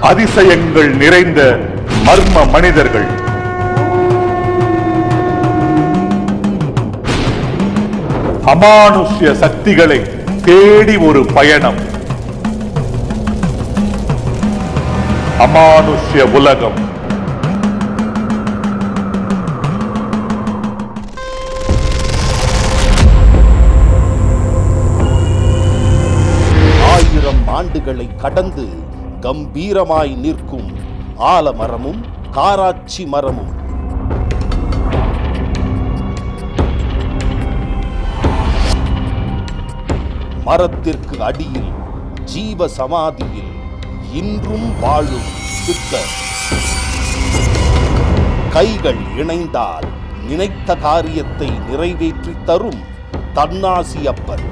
அதிசயங்கள் நிறைந்த மர்ம மனிதர்கள். அமானுஷ்ய சக்திகளை தேடி ஒரு பயணம். அமானுஷ்ய உலகம். ஆண்டுகளை கடந்து கம்பீரமாய் நிற்கும் ஆலமரமும் காராட்சி மரமும். மரத்திற்கு அடியில் ஜீவ சமாதியில் இன்றும் வாழும் சித்தர். கைகள் இணைந்தால் நினைத்த காரியத்தை நிறைவேற்றி தரும் தன்னாசியப்பர்.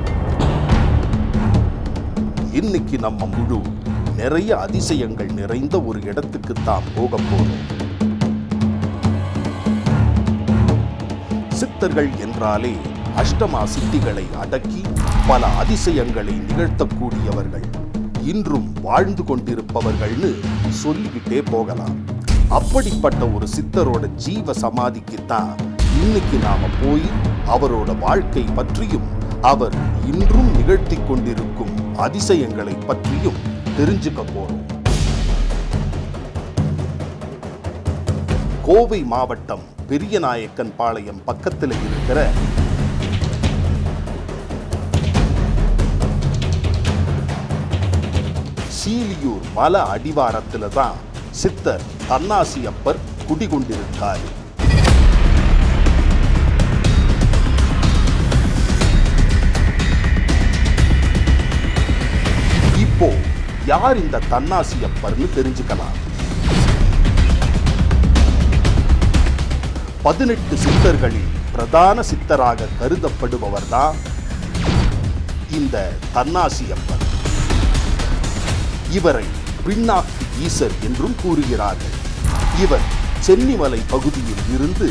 இன்னைக்கு நம்ம முழு நிறைய அதிசயங்கள் நிறைந்த ஒரு இடத்துக்கு தான் போக போறோம். சித்தர்கள் என்றாலே அஷ்டமா சித்திகளை அடக்கி பல அதிசயங்களை நிகழ்த்தக்கூடியவர்கள், இன்றும் வாழ்ந்து கொண்டிருப்பவர்கள்னு சொல்லிக்கிட்டே போகலாம். அப்படிப்பட்ட ஒரு சித்தரோட ஜீவ சமாதிக்குத்தான் இன்னைக்கு நாம போய் அவரோட வாழ்க்கை பற்றியும் அவர் இன்றும் நிகழ்த்தி கொண்டிருக்கும் அதிசயங்களை பற்றியும் தெரிஞ்சுக்க போறோம். கோவை மாவட்டம் பெரியநாயக்கன் பாளையம் பக்கத்தில் இருக்கிற சீலியூர் மலை அடிவாரத்துல தான் சித்தர் தன்னாசியப்பர் குடிகொண்டிருக்காரு. இப்போ யார் இந்த தன்னாசியப்பர்னு தெரிஞ்சுக்கலாம். 18 சித்தர்களில் பிரதான சித்தராக கருதப்படுபவர் தான் இந்த தன்னாசியப்பர். இவரை பின்னாக்கு ஈசர் என்றும் கூறுகிறார்கள். இவர் சென்னிமலை பகுதியில் இருந்து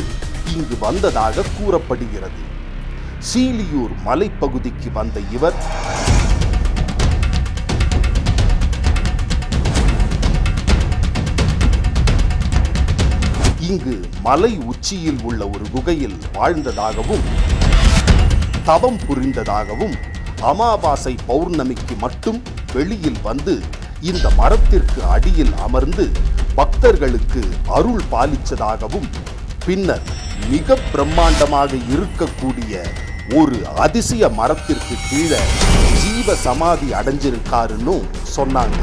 இங்கு வந்ததாக கூறப்படுகிறது. சீலியூர் மலைப்பகுதிக்கு வந்த இவர் இங்கு மலை உச்சியில் உள்ள ஒரு குகையில் வாழ்ந்ததாகவும் தவம் புரிந்ததாகவும் அமாவாசை பௌர்ணமிக்கு மட்டும் வெளியில் வந்து இந்த மரத்திற்கு அடியில் அமர்ந்து பக்தர்களுக்கு அருள் பாலிச்சதாகவும் பின்னர் மிக பிரம்மாண்டமாக இருக்கக்கூடிய ஒரு அதிசய மரத்திற்கு கீழே ஜீவ சமாதி அடைஞ்சிருக்காருன்னு சொன்னாங்க.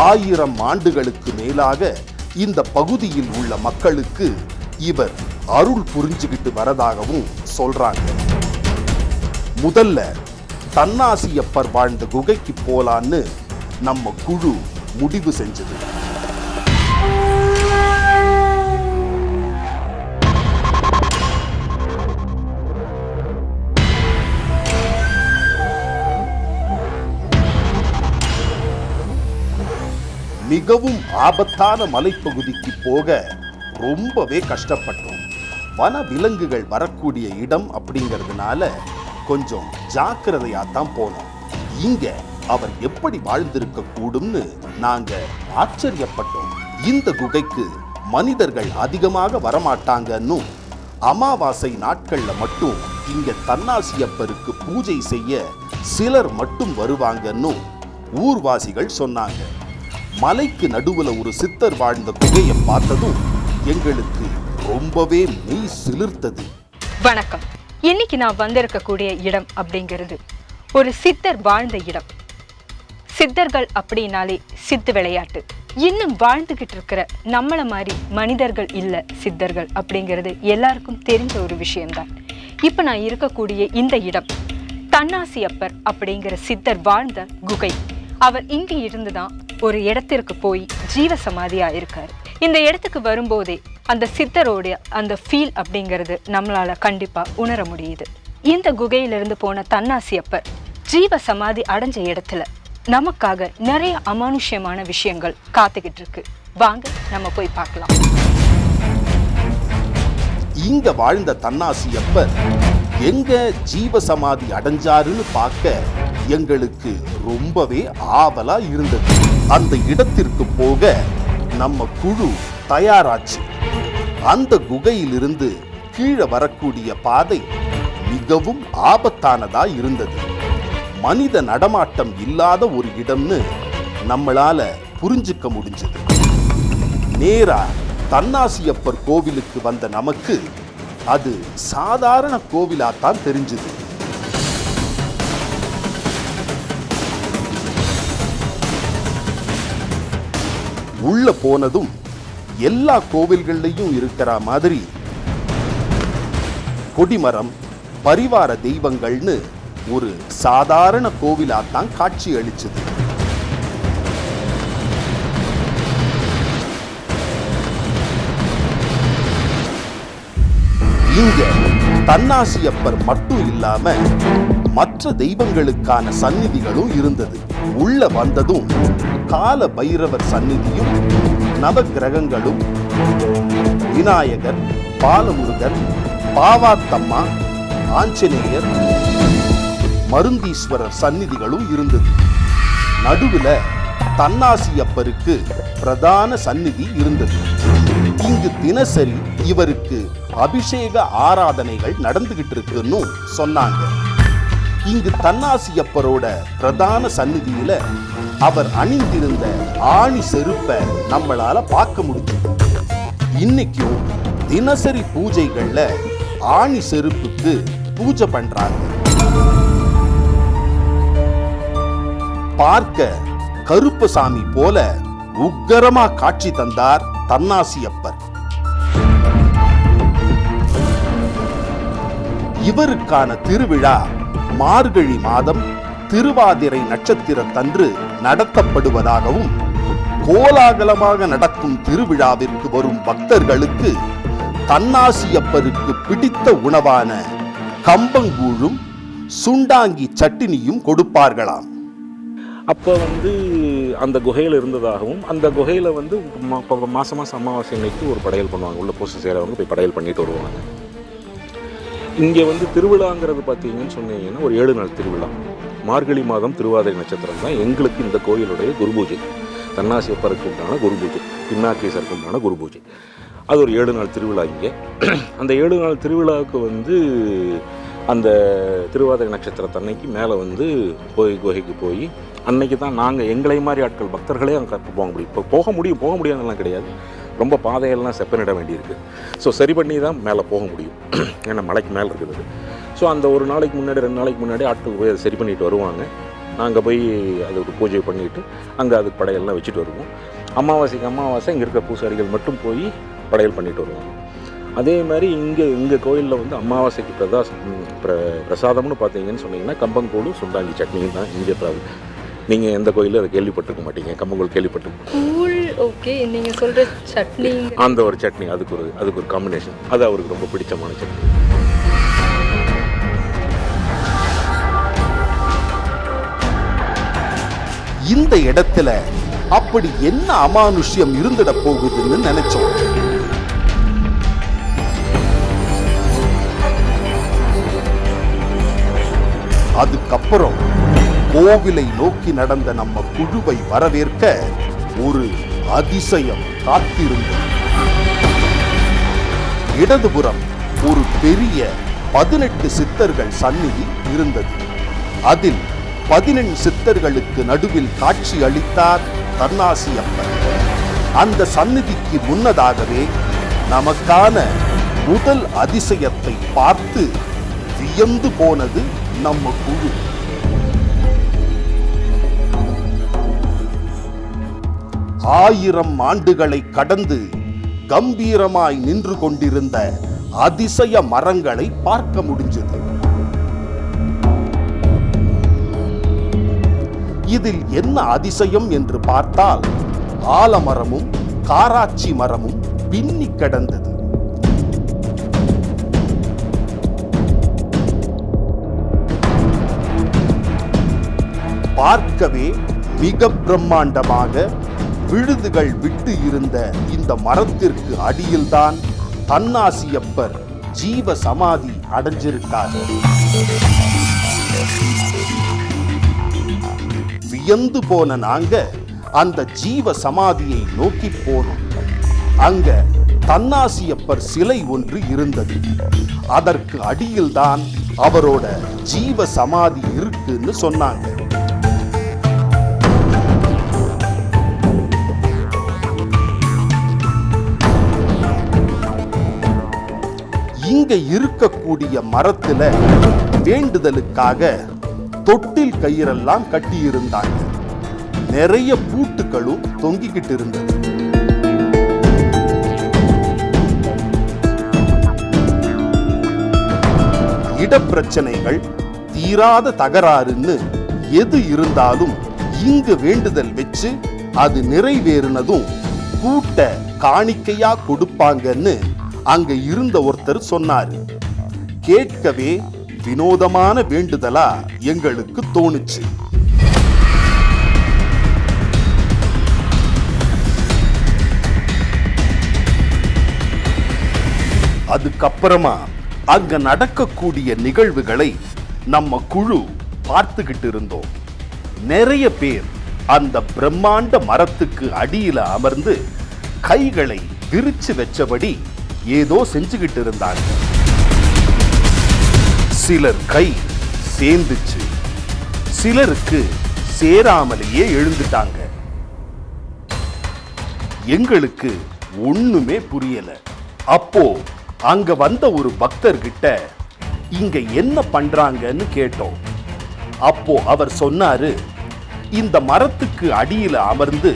ஆயிரம் ஆண்டுகளுக்கு மேலாக இந்த பகுதியில் உள்ள மக்களுக்கு இவர் அருள் புரிஞ்சுக்கிட்டு வரதாகவும் சொல்றாங்க. முதல்ல தன்னாசியப்பர் வாழ்ந்த குகைக்கு போலான்னு நம்ம குழு முடிவு செஞ்சது. மிகவும் ஆபத்தான மலைப்பகுதிக்கு போக ரொம்பவே கஷ்டப்பட்டோம். வன விலங்குகள் வரக்கூடிய இடம் அப்படிங்கிறதுனால கொஞ்சம் ஜாக்கிரதையாத்தான் போனோம். இங்க அவர் எப்படி வாழ்ந்திருக்க கூடும்னு நாங்க ஆச்சரியப்பட்டோம். இந்த குகைக்கு மனிதர்கள் அதிகமாக வரமாட்டாங்கன்னு, அமாவாசை நாட்கள்ல மட்டும் இங்க தன்னாசியப்பருக்கு பூஜை செய்ய சிலர் மட்டும் வருவாங்கன்னு ஊர்வாசிகள் சொன்னாங்க. மலைக்கு நடுவுல ஒரு சித்தர் வாழ்ந்த குகையை பார்த்ததும் எங்களுக்கு ரொம்பவே மெய் சிலிர்த்தது. வணக்கம். இன்னைக்கு நான் வந்திருக்கக்கூடிய இடம் அப்படிங்கிறது ஒரு சித்தர் வாழ்ந்த இடம். சித்தர்கள் அப்படின்னாலே சித்து விளையாட்டு. இன்னும் வாழ்ந்துகிட்டு இருக்கிற நம்மள மாதிரி மனிதர்கள் இல்ல சித்தர்கள் அப்படிங்கிறது எல்லாருக்கும் தெரிஞ்ச ஒரு விஷயம்தான். இப்ப நான் இருக்கக்கூடிய இந்த இடம் தன்னாசியப்பர் அப்படிங்கிற சித்தர் வாழ்ந்த குகை. அவர் இங்கே இருந்துதான் ஒரு இடத்திற்கு போய் ஜீவ சமாதியா இருக்காரு. இந்த இடத்துக்கு வரும்போதே அந்த சித்தரோடைய அந்த ஃபீல் அப்படிங்கிறது நம்மளால கண்டிப்பா உணர முடியுது. இந்த குகையிலிருந்து போன தன்னாசியப்பர் ஜீவ சமாதி அடைஞ்ச இடத்துல நமக்காக நிறைய அமானுஷ்யமான விஷயங்கள் காத்துக்கிட்டு இருக்கு. வாங்க நம்ம போய் பார்க்கலாம். இங்க வாழ்ந்த தன்னாசியப்பர் எங்க ஜீவசமாதி அடைஞ்சாருன்னு பார்க்க எங்களுக்கு ரொம்பவே ஆவலா இருந்தது. அந்த இடத்திற்கு போக நம்ம குழு தயாராச்சு. அந்த குகையிலிருந்து கீழே வரக்கூடிய பாதை மிகவும் ஆபத்தானதா இருந்தது. மனித நடமாட்டம் இல்லாத ஒரு இடம்னு நம்மளால புரிஞ்சுக்க முடிஞ்சது. நேரா தன்னாசியப்பர் கோவிலுக்கு வந்த நமக்கு அது சாதாரண கோவிலாத்தான் தெரிஞ்சது. உள்ள போனதும் எல்லா கோவில்கள்லையும் இருக்கிற மாதிரி கொடிமரம், பரிவார தெய்வங்கள்னு ஒரு சாதாரண கோவிலாத்தான் காட்சி அளிச்சது. இங்க தன்னாசியப்பர் மட்டும் இல்லாம மற்ற தெய்வங்களுக்கான சந்நிதிகளும் இருந்தது. உள்ள வந்ததும் கால பைரவர் சந்நிதியும் நவகிரகங்களும், விநாயகர், பாலமுருகன், பாவாத்தம்மா, ஆஞ்சநேயர், மருந்தீஸ்வரர் சந்நிதிகளும் இருந்தது. நடுவுல தன்னாசியப்பருக்கு பிரதான சந்நிதி இருந்தது. இங்கு தினசரி இவருக்கு அபிஷேக ஆராதனைகள் நடந்துகிட்டு இருக்குன்னு சொன்னாங்க. இங்கு தன்னாசியப்பரோட பிரதான சந்நிதியில அவர் அணிந்திருந்த ஆணி செருப்பை நம்மளால பார்க்க முடியும். இன்னைக்கும் தினசரி பூஜைகள்ல ஆணி செருப்புக்கு பூஜை பண்றாங்க. பார்க்க கருப்பசாமி போல உக்கரமா காட்சி தந்தார் தன்னாசியப்பர். இவருக்கான திருவிழா மார்கழி மாதம் திருவாதிரை நட்சத்திரத்தன்று நடத்தப்படுவதாகவும், கோலாகலமாக நடக்கும் திருவிழாவிற்கு வரும் பக்தர்களுக்கு தன்னாசியப்பருக்கு பிடித்த உணவான கம்பங்கூழும் சுண்டாங்கி சட்டினியும் கொடுப்பார்களாம். அப்போ அந்த குகையில் இருந்ததாகவும், அந்த குகையில் மாதம் அமாவாசை அன்னைக்கு ஒரு படையல் பண்ணுவாங்க. உள்ள பூசை செய்கிறவங்க போய் படையல் பண்ணிட்டு வருவாங்க. இங்கே திருவிழாங்கிறது பார்த்தீங்கன்னு சொன்னீங்கன்னா ஒரு 7 நாள் திருவிழா. மார்கழி மாதம் திருவாதிரை நட்சத்திரம் தான் எங்களுக்கு இந்த கோயிலுடைய குரு பூஜை. தன்னாசியப்பருக்கு உண்டான குரு பூஜை, பின்னாக்கேசருக்கு உண்டான குரு பூஜை. அது ஒரு 7 நாள் திருவிழா இங்கே. அந்த 7 நாள் திருவிழாவுக்கு அந்த திருவாதிரை நட்சத்திரத்தன்னைக்கு மேலே போய் குகைக்கு போய் அன்னைக்கு தான் நாங்கள் எங்களை மாதிரி ஆட்கள் பக்தர்களே அங்கே போக முடியும். இப்போ போக முடியாதுலாம் கிடையாது. ரொம்ப பாதையெல்லாம் செப்பனிட வேண்டியிருக்கு. ஸோ சரி பண்ணி தான் மேலே போக முடியும். ஏன்னா மலைக்கு மேலே இருக்குது. ஸோ அந்த ஒரு நாளைக்கு முன்னாடி 2 நாளைக்கு முன்னாடி ஆட்கள் போய் அதை சரி பண்ணிட்டு வருவாங்க. நாங்கள் போய் அதுக்கு பூஜை பண்ணிவிட்டு அங்கே அதுக்கு படையெல்லாம் வச்சுட்டு வருவோம். அமாவாசை இங்கே இருக்கிற பூசாரிகள் மட்டும் போய் படையல் பண்ணிட்டு வருவாங்க. அதே மாதிரி இங்கே கோயிலில் அமாவாசைக்கு பிரசாதம்னு பார்த்தீங்கன்னு சொன்னீங்கன்னா கம்பங்கூழும் சுண்டாங்கி சட்னியும் தான் இங்கே நீங்கள் எந்த கோயிலும் அதை கேள்விப்பட்டிருக்க மாட்டீங்க. கம்பங்கூழ் கேள்விப்பட்டிருக்கோம். ஓகே, நீங்கள் சொல்கிற சட்னி, அந்த ஒரு சட்னி அதுக்கு ஒரு காம்பினேஷன். அது அவருக்கு ரொம்ப பிடிச்சமான சட்னி. இந்த இடத்துல அப்படி என்ன அமானுஷ்யம் இருந்துட போகுதுன்னு நினைச்சோம். அதுக்கப்புறம் கோவிலை நோக்கி நடந்த நம்ம குழுவை வரவேற்க ஒரு அதிசயம் காத்திருந்தது. இடதுபுறம் ஒரு பெரிய 18 சித்தர்கள் சந்நிதி இருந்தது. அதில் 18 சித்தர்களுக்கு நடுவில் காட்சி அளித்தார் தன்னாசியப்பர். அந்த சந்நிதிக்கு முன்னதாகவே நமக்கான முதல் அதிசயத்தை பார்த்து வியந்து போனது நம்ம குழு. 1000 ஆண்டுகளை கடந்து கம்பீரமாய் நின்று கொண்டிருந்த அதிசய மரங்களை பார்க்க முடிஞ்சது. இதில் என்ன அதிசயம் என்று பார்த்தால் ஆலமரமும் காராச்சி மரமும் பின்னி கிடந்தது. பார்க்கவே மிக பிரம்மாண்டமாக விழுதுகள் விட்டு இருந்த இந்த மரத்திற்கு அடியில்தான் தன்னாசியப்பர் ஜீவ சமாதி அடைஞ்சிருக்காரு. வியந்து போன நாங்க அந்த ஜீவ சமாதியை நோக்கி போனோம். அங்க தன்னாசியப்பர் சிலை ஒன்று இருந்தது. அதற்கு அடியில்தான் அவரோட ஜீவ சமாதி இருக்குன்னு சொன்னாங்க. இங்க இருக்கக்கூடிய மரத்துல வேண்டுதலுக்காக தொட்டில் கயிறெல்லாம் கட்டியிருந்தாங்க. நிறைய பூட்டுகளும் தொங்கிக்கிட்டு இருந்தது. இடப்பிரச்சனைகள், தீராத தகராறுன்னு எது இருந்தாலும் இங்கு வேண்டுதல் வச்சு அது நிறைவேறினதும் கூட்ட காணிக்கையா கொடுப்பாங்கன்னு அங்க இருந்த ஒருத்தர் சொன்னாரு. கேட்கவே வினோதமான வேண்டுதலா எங்களுக்கு தோணுச்சு. அதுக்கப்புறமா அங்க நடக்கக்கூடிய நிகழ்வுகளை நம்ம குழு பார்த்துக்கிட்டு இருந்தோம். நிறைய பேர் அந்த பிரம்மாண்ட மரத்துக்கு அடியில அமர்ந்து கைகளை விரிச்சு வச்சபடி ஏதோ செஞ்சுக்கிட்டு இருந்தாங்க. சிலர் கை சேர்ந்துச்சு, சிலருக்கு சேராமலேயே எழுந்துட்டாங்க. எங்களுக்கு ஒண்ணுமே புரியல. அப்போ அங்க வந்த ஒரு பக்தர்கிட்ட இங்க என்ன பண்றாங்கன்னு கேட்டோம். அப்போ அவர் சொன்னாரு, இந்த மரத்துக்கு அடியில அமர்ந்து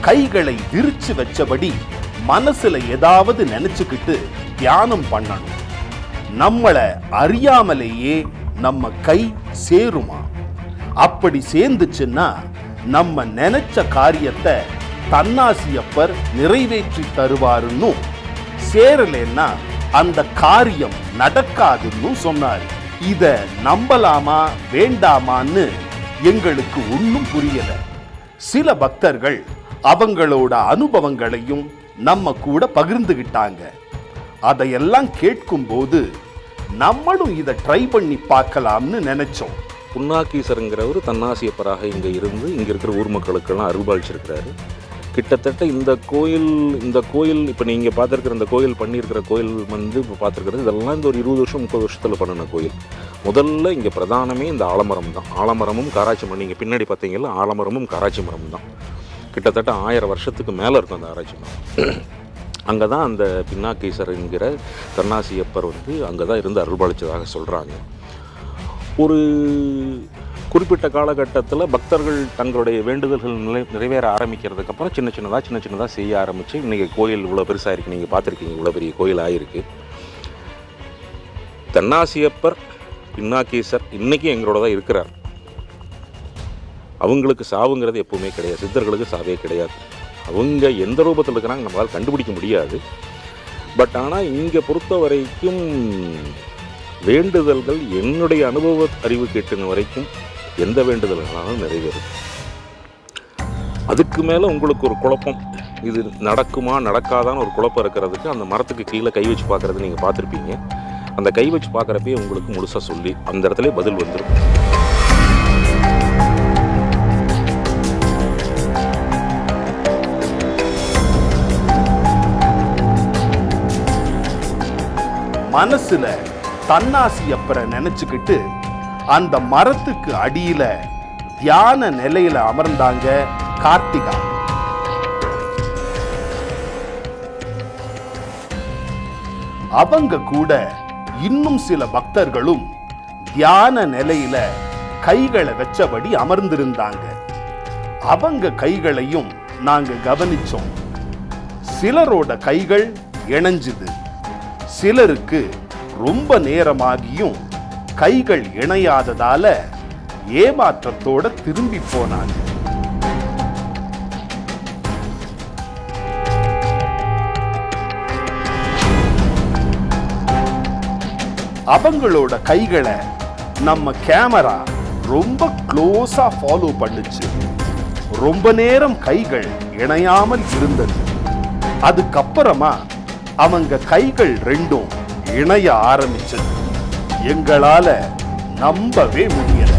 கைகளை விரிச்சு வச்சபடி மனசுல ஏதாவது நினைச்சுக்கிட்டு தியானம் பண்ணணும். நம்மள அறியாமலேயே நம்ம கை சேருமா? அப்படி சேர்ந்துச்சுன்னா நம்ம நினைச்ச காரியத்தை தன்னாசியப்பர் நிறைவேற்றி தருவாருன்னு, சேரலன்னா அந்த காரியம் நடக்காதுன்னு சொன்னார். இத நம்பலாமா வேண்டாமான்னு எங்களுக்கு ஒன்றும் புரியல. சில பக்தர்கள் அவங்களோட அனுபவங்களையும் நம்ம கூட பகிர்ந்துகிட்டாங்க. அதையெல்லாம் கேட்கும்போது நம்மளும் இதை ட்ரை பண்ணி பார்க்கலாம்னு நினைச்சோம். புன்னாக்கீசருங்கிறவர் தன்னாசியப்பராக இங்கே இருந்து இங்கே இருக்கிற ஊர் மக்களுக்கெல்லாம் அருள்பாலிச்சிருக்கிறாரு. கிட்டத்தட்ட இந்த கோயில் இப்போ நீங்கள் பார்த்துருக்குற இந்த கோயில் பண்ணியிருக்கிற கோயில் வந்து இப்போ பார்த்துருக்கிறது இதெல்லாம் இந்த ஒரு 20 வருஷம் 30 வருஷத்தில் பண்ணின கோயில். முதல்ல இங்கே பிரதானமே இந்த ஆலமரம் தான். ஆலமரமும் காராச்சி மரம், நீங்கள் பின்னாடி பார்த்தீங்கன்னா ஆலமரமும் காராச்சி மரம் தான். கிட்டத்தட்ட 1000 வருஷத்துக்கு மேலே இருக்கும் அந்த ஆராய்ச்சி மரம். அங்கே தான் அந்த பின்னாக்கீசர் என்கிற தன்னாசியப்பர் வந்து அங்கே தான் இருந்து அருள்பாலிச்சதாக சொல்கிறாங்க. ஒரு குறிப்பிட்ட காலகட்டத்தில் பக்தர்கள் தங்களுடைய வேண்டுதல்கள் நிறைவேற ஆரம்பிக்கிறதுக்கப்புறம் சின்ன சின்னதாக செய்ய ஆரம்பித்து இன்றைக்கி கோயில் இவ்வளோ பெருசாக இருக்குது. நீங்கள் பார்த்துருக்கீங்க, இவ்வளோ பெரிய கோயில் ஆகிருக்கு. தன்னாசியப்பர் பின்னாக்கீசர் இன்றைக்கி எங்களோட தான் இருக்கிறார். அவங்களுக்கு சாவுங்கிறது எப்பவுமே கிடையாது. சித்தர்களுக்கு சாவே கிடையாது. அவங்க எந்த ரூபத்தில் இருக்கிறாங்க நம்மளால் கண்டுபிடிக்க முடியாது. பட் ஆனால் இங்கே பொறுத்த வரைக்கும் வேண்டுதல்கள் என்னுடைய அனுபவ அறிவு கேட்டுன வரைக்கும் எந்த வேண்டுதல்களாலும் நிறைவேறும். அதுக்கு மேலே உங்களுக்கு ஒரு குழப்பம், இது நடக்குமா நடக்காதான்னு ஒரு குழப்பம் இருக்கிறதுக்கு அந்த மரத்துக்கு கீழே கை வச்சு பார்க்குறது நீங்கள் பார்த்துருப்பீங்க. அந்த கை வச்சு பார்க்குறப்பே உங்களுக்கு முழுசாக சொல்லி அந்த இடத்துல பதில் வந்துடும். மனசுல தன்னாசியப்பரை நினைச்சுக்கிட்டு அந்த மரத்துக்கு அடியில தியான நிலையில அமர்ந்தாங்க கார்த்திகா. அவங்க கூட இன்னும் சில பக்தர்களும் தியான நிலையில கைகளை வச்சபடி அமர்ந்திருந்தாங்க. அவங்க கைகளையும் நாங்க கவனிச்சோம். சிலரோட கைகள் இணைஞ்சுது, சிலருக்கு ரொம்ப நேரமாகியும் கைகள் இணையாததால ஏமாற்றத்தோட திரும்பி போனாங்க. அவங்களோட கைகளை நம்ம கேமரா ரொம்ப க்ளோஸா ஃபாலோ பண்ணுச்சு. ரொம்ப நேரம் கைகள் இணையாமல் இருந்தது. அதுக்கப்புறமா அவங்க கைகள் ரெண்டும் இணைய ஆரம்பிச்சது. எங்களால நம்பவே முடியல.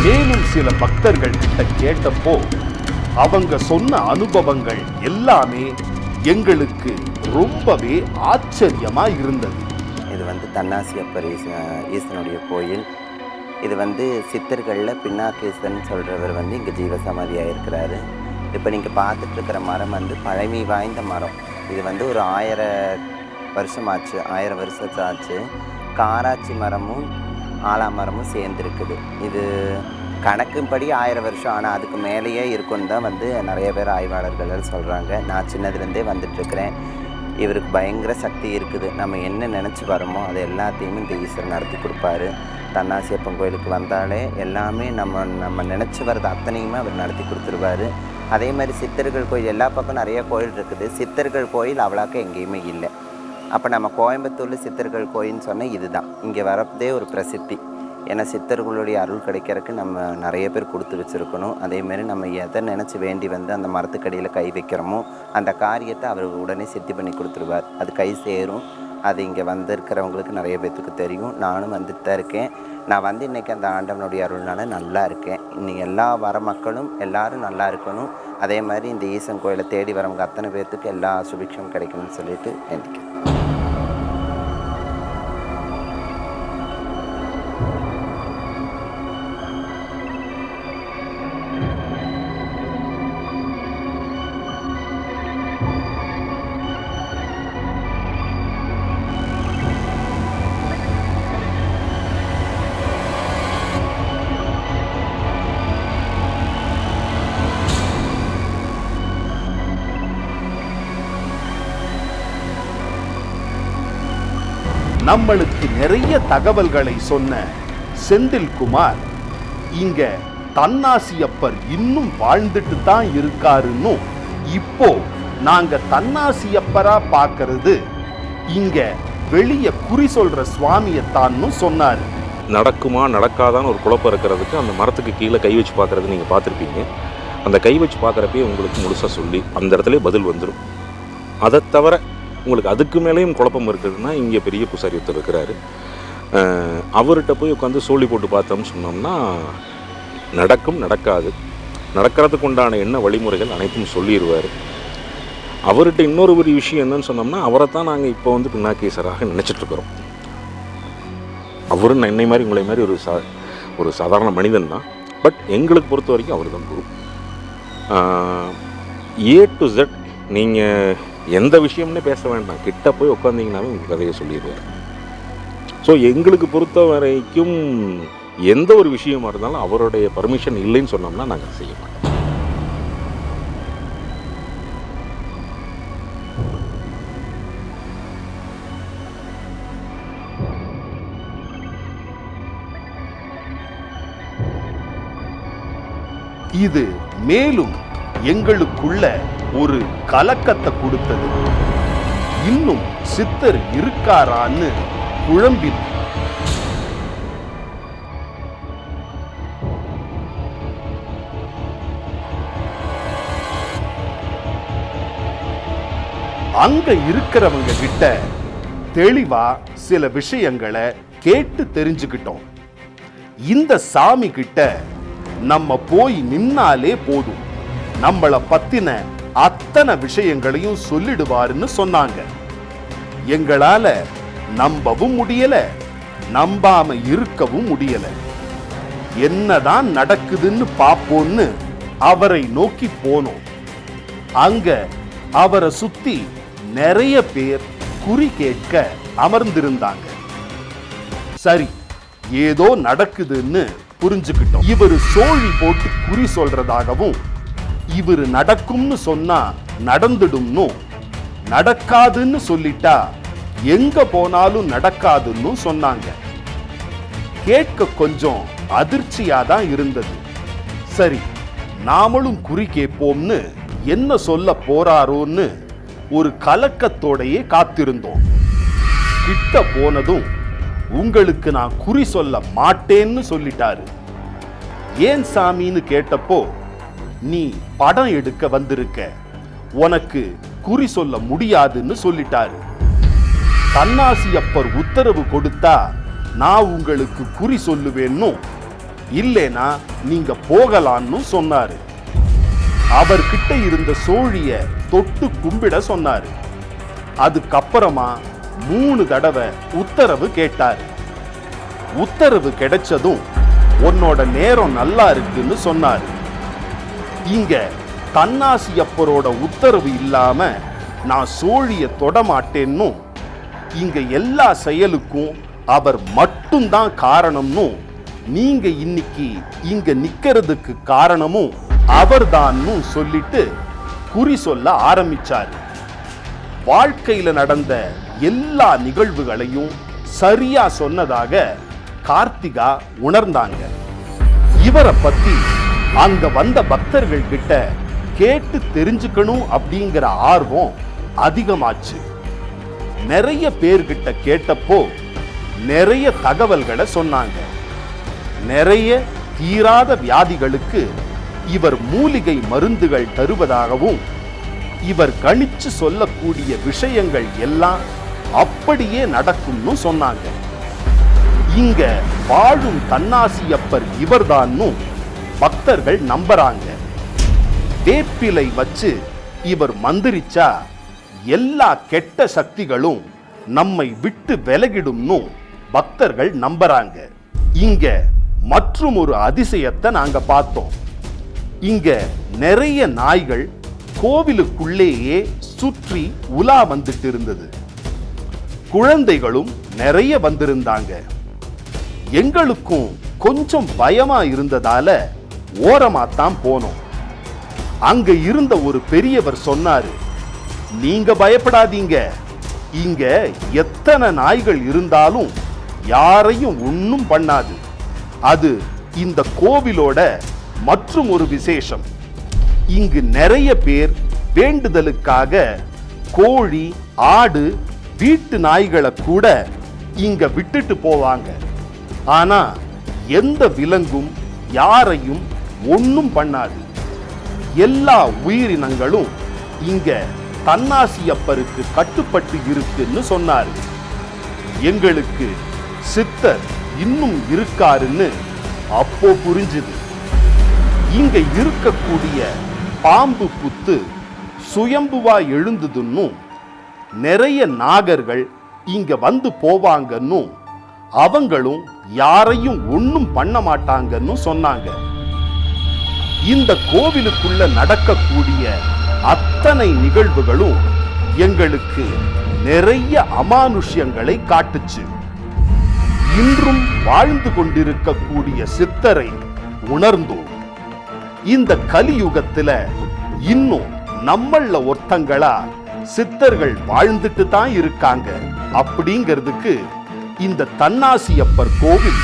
மேலும் சில பக்தர்கள் கிட்ட கேட்டப்போ அவங்க சொன்ன அனுபவங்கள் எல்லாமே எங்களுக்கு ரொம்பவே ஆச்சரியமா இருந்தது. இது வந்து தன்னாசியப்பர் ஈசனுடைய கோயில். இது வந்து சித்தர்களில் பின்னாக்கேசன் சொல்கிறவர் வந்து இங்கே ஜீவசமாதியாக இருக்கிறாரு. இப்போ நீங்கள் பார்த்துட்டு இருக்கிற மரம் வந்து பழமை வாய்ந்த மரம். இது வந்து ஒரு 1000 வருஷமாச்சு, 1000 வருஷத்தாச்சு. காராச்சி மரமும் ஆலாமரமும் சேர்ந்துருக்குது. இது கணக்குப்படி 1000 வருஷம், ஆனால் அதுக்கு மேலேயே இருக்குன்னு தான் வந்து நிறைய பேர் ஆய்வாளர்கள் சொல்கிறாங்க. நான் சின்னதுலேருந்தே வந்துட்டுருக்கிறேன். இவருக்கு பயங்கர சக்தி இருக்குது. நம்ம என்ன நினச்சி வரோமோ அது எல்லாத்தையுமே இந்த ஈஸ்வரர் நடத்தி கொடுப்பாரு. தன்னாசியப்பன் கோயிலுக்கு வந்தாலே எல்லாமே நம்ம நினச்சி வர்றது அத்தனையுமே அவர் நடத்தி கொடுத்துருவார். அதே மாதிரி சித்தர்கள் கோயில் எல்லா பக்கம் நிறைய கோயில் இருக்குது. சித்தர்கள் கோயில் அவ்வளோக்கா எங்கேயுமே இல்லை. அப்போ நம்ம கோயம்புத்தூரில் சித்தர்கள் கோயில்னு சொன்னால் இதுதான். இங்கே வரதே ஒரு பிரசித்தி. ஏன்னா சித்தர்களுடைய அருள் கிடைக்கிறதுக்கு நம்ம நிறைய பேர் கொடுத்து வச்சுருக்கணும். அதேமாரி நம்ம எதை நினச்சி வேண்டி வந்து அந்த மரத்துக்கடியில் கை வைக்கிறோமோ அந்த காரியத்தை அவர் உடனே சித்தி பண்ணி கொடுத்துருவார். அது கை சேரும். அது இங்கே வந்திருக்கிறவங்களுக்கு நிறைய பேர்த்துக்கு தெரியும். நானும் வந்துட்டு தான் இருக்கேன். நான் வந்து இன்றைக்கி அந்த ஆண்டவனுடைய அருள்னால நல்லா இருக்கேன். இன்னைக்கு எல்லா வர மக்களும் எல்லோரும் நல்லா இருக்கணும். அதே மாதிரி இந்த ஈசன் கோயிலை தேடி வரவங்க அத்தனை பேர்த்துக்கு எல்லா சுபிக்ஷம் கிடைக்கணும்னு சொல்லிட்டு வேண்டிக்கிறேன். நம்மளுக்கு நிறைய தகவல்களை சொன்ன செந்தில்குமார் இங்க தன்னாசியப்பர் இன்னும் வாழ்ந்துட்டு தான் இருக்காருன்னு இப்போ நாங்க தன்னாசியப்பரா பார்க்கறது இங்க வெளிய குறி சொல்ற சுவாமியத்தான்னு சொன்னாரு. நடக்குமா நடக்காதான்னு ஒரு குழப்பம் இருக்கிறதுக்கு அந்த மரத்துக்கு கீழே கை வச்சு பார்க்குறது நீங்கள் பார்த்துருப்பீங்க. அந்த கை வச்சு பார்க்குறப்பே உங்களுக்கு முழுசாக சொல்லி அந்த இடத்துல பதில் வந்துடும். அதை தவிர உங்களுக்கு அதுக்கு மேலேயும் குழப்பம் இருக்குதுன்னா இங்கே பெரிய பூசாரி ஒருத்தர் இருக்கிறாரு. அவர்கிட்ட போய் உட்காந்து சோழி போட்டு பார்த்தோம்னு சொன்னோம்னா நடக்கும் நடக்காது நடக்கிறதுக்கு உண்டான என்ன வழிமுறைகள் அனைத்தும் சொல்லிடுவார். அவர்கிட்ட இன்னொரு ஒரு விஷயம் என்னன்னு சொன்னோம்னா அவரை தான் நாங்கள் இப்போ வந்து பின்னாக்கேசராக நினச்சிட்ருக்குறோம். அவரும் என்னை மாதிரி உங்களை மாதிரி ஒரு சாதாரண மனிதன் தான். பட் எங்களுக்கு பொறுத்த வரைக்கும் அவர் தான் குரு. A to Z நீங்கள் எந்த விஷயம்னே பேச வேண்டாம், கிட்ட போய் உட்காந்திங்கனாவே உங்கள் கதையை சொல்லிடுவார். ஸோ எங்களுக்கு பொறுத்த வரைக்கும் எந்த ஒரு விஷயமா இருந்தாலும் அவருடைய பர்மிஷன் இல்லைன்னு சொன்னோம்னா நாங்கள் செய்ய மாட்டோம். இது மேலும் எங்களுக்குள்ள ஒரு கலக்கத்தை கொடுத்தது. இன்னும் சித்தர் இருக்காரான்னு குழம்பினோம். அங்க இருக்கிறவங்க கிட்ட தெளிவா சில விஷயங்களை கேட்டு தெரிஞ்சுக்கிட்டோம். இந்த சாமி கிட்ட நம்ம போய் நின்னாலே போதும், நம்மளை பத்தின அத்தனை விஷயங்களையும் சொல்லிடுவாருன்னு சொன்னாங்க. எங்களால நம்பவும் முடியல, நம்பாம இருக்கவும் முடியல. என்னதான் நடக்குதுன்னு பாப்போன்னு அவரை நோக்கி போனோம். அங்க அவரை சுத்தி நிறைய பேர் குறி கேட்க அமர்ந்திருந்தாங்க. சரி, ஏதோ நடக்குதுன்னு புரிஞ்சுக்கிட்டோம். இவரு சோழி போட்டு குறி சொல்றதாகவும், இவரு நடக்கும்னு சொன்னா நடந்துடும்னு, நடக்காதுன்னு சொல்லிட்டா எங்க போனாலும் நடக்காதுன்னு சொன்னாங்க. கேட்க கொஞ்சம் அதிர்ச்சியா தான் இருந்தது. சரி, நாமளும் குறி கேட்போம்னு என்ன சொல்ல போறாரோன்னு ஒரு கலக்கத்தோடையே காத்திருந்தோம். கிட்ட போனதும் உங்களுக்கு நான் குறி சொல்ல மாட்டேன்னு சொல்லிட்டாரு. ஏன் சாமின்னு கேட்டப்போ, நீ படம் எடுக்க வந்திருக்க, உனக்கு குறி சொல்ல முடியாதுன்னு சொல்லிட்டாரு. தன்னாசியப்பர் உத்தரவு கொடுத்தா நான் உங்களுக்கு குறி சொல்லுவேன்னு, இல்லைனா நீங்க போகலான்னு சொன்னாரு. அவர்கிட்ட இருந்த சோழிய தொட்டு கும்பிட சொன்னாரு. அதுக்கப்புறமா 3 தடவை உத்தரவு கேட்டாரு. உத்தரவு கிடைச்சதும் உன்னோட நேரம் நல்லா இருக்குன்னு சொன்னாரு. இங்க தன்னாசியப்பரோட உத்தரவு இல்லாம நான் சோழிய தொடமாட்டேன்னு, இங்க எல்லா செயலுக்கும் அவர் மட்டும்தான் காரணம்னு, நீங்க இன்னைக்கு இங்க நிக்கிறதுக்கு காரணமும் அவர்தான்னு சொல்லிட்டு குறி சொல்ல ஆரம்பிச்சாரு. வாழ்க்கையில நடந்த எல்லா நிகழ்வுகளையும் சரியா சொன்னதாக கார்த்திகா உணர்ந்தாங்க. இவரை பத்தி அங்க வந்த பக்தர்கள் கிட்ட கேட்டு தெரிஞ்சுக்கணும் அப்படிங்கிற ஆர்வம் அதிகமாச்சு. நிறைய பேர்கிட்ட கேட்டப்போ நிறைய தகவல்களை சொன்னாங்க. நிறைய தீராத வியாதிகளுக்கு இவர் மூலிகை மருந்துகள் தருவதாகவும், இவர் கணிச்சு சொல்லக்கூடிய விஷயங்கள் எல்லாம் அப்படியே நடக்கும்னு சொன்னாங்க. இங்க வாழும் தன்னாசியப்பர் இவர்தான்னு பக்தர்கள் நம்புறாங்க. வேப்பிலை வச்சு இவர் மந்திரிச்சா எல்லா கெட்ட சக்திகளும் நம்மை விட்டு விலகிடும்னு பக்தர்கள் நம்புறாங்க. இங்க மற்றும் ஒரு அதிசயத்தை நாங்க பார்த்தோம். இங்க நிறைய நாய்கள் கோவிலுக்குள்ளேயே சுற்றி உலா வந்துட்டு இருந்தது. குழந்தைகளும் நிறைய வந்திருந்தாங்க. எங்களுக்கும் கொஞ்சம் பயமா இருந்ததால ஓரமா தான் போனோம். அங்க இருந்த ஒரு பெரியவர் சொன்னாரு, நீங்க பயப்படாதீங்க, இங்க எத்தனை நாய்கள் இருந்தாலும் யாரையும் ஒன்னும் பண்ணாது. அது இந்த கோவிலோட மற்றும் ஒரு விசேஷம். இங்கு நிறைய பேர் வேண்டுதலுக்காக கோழி, ஆடு, வீட்டு நாய்களை கூட இங்க விட்டுட்டு போவாங்க. ஆனா எந்த விலங்கும் யாரையும் ஒன்னும் பண்ணாது. எல்லா உயிரினங்களும் இங்க தன்னாசியப்பருக்கு கட்டுப்பட்டு இருக்குன்னு சொன்னாரு. எங்களுக்கு சித்தர் இன்னும் இருக்காருன்னு அப்போ புரிஞ்சுது. இங்க இருக்கக்கூடிய பாம்பு புத்து சுயம்புவா எழுந்ததுன்னு, நிறைய நாகர்கள் இங்க வந்து போவாங்கன்னு, அவங்களும் யாரையும் ஒன்னும் பண்ண மாட்டாங்கன்னு சொன்னாங்க. இந்த கோவிலுக்குள்ள நடக்கக்கூடிய அத்தனை நிகழ்வுகளும் எங்களுக்கு நிறைய அமானுஷ்யங்களை காட்டுச்சு. இன்றும் வாழ்ந்து கொண்டிருக்கக்கூடிய சித்தரை உணர்ந்தோம். இந்த கலியுகத்துல இன்னும் நம்மள ஒருத்தங்களா சித்தர்கள் வாழ்ந்துட்டு தான் இருக்காங்க அப்படிங்கிறதுக்கு இந்த தன்னாசியப்பர் கோவில்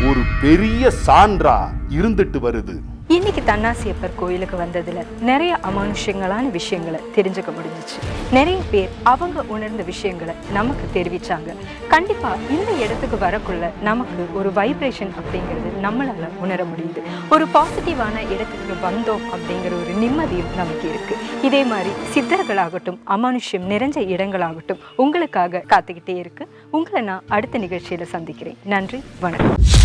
ஒரு பெரிய சான்றா இருந்துட்டு வருது. இன்னைக்கு தன்னாசியப்பர் கோயிலுக்கு வந்ததுல நிறைய அமானுஷ்யங்களான விஷயங்களை தெரிஞ்சுக்க முடிஞ்சிச்சு. நிறைய பேர் அவங்க உணர்ந்த விஷயங்களை நமக்கு தெரிவிச்சாங்க. கண்டிப்பா இந்த இடத்துக்கு வரக்குள்ள நமக்கு ஒரு வைப்ரேஷன் அப்படிங்கிறது நம்மளால உணர முடியுது. ஒரு பாசிட்டிவான இடத்துக்கு வந்தோம் அப்படிங்கிற ஒரு நிம்மதியும் நமக்கு இருக்கு. இதே மாதிரி சித்தர்களாகட்டும், அமானுஷ்யம் நிறைஞ்ச இடங்களாகட்டும் உங்களுக்காக காத்துக்கிட்டே இருக்கு. உங்களை நான் அடுத்த நிகழ்ச்சியில சந்திக்கிறேன். நன்றி, வணக்கம்.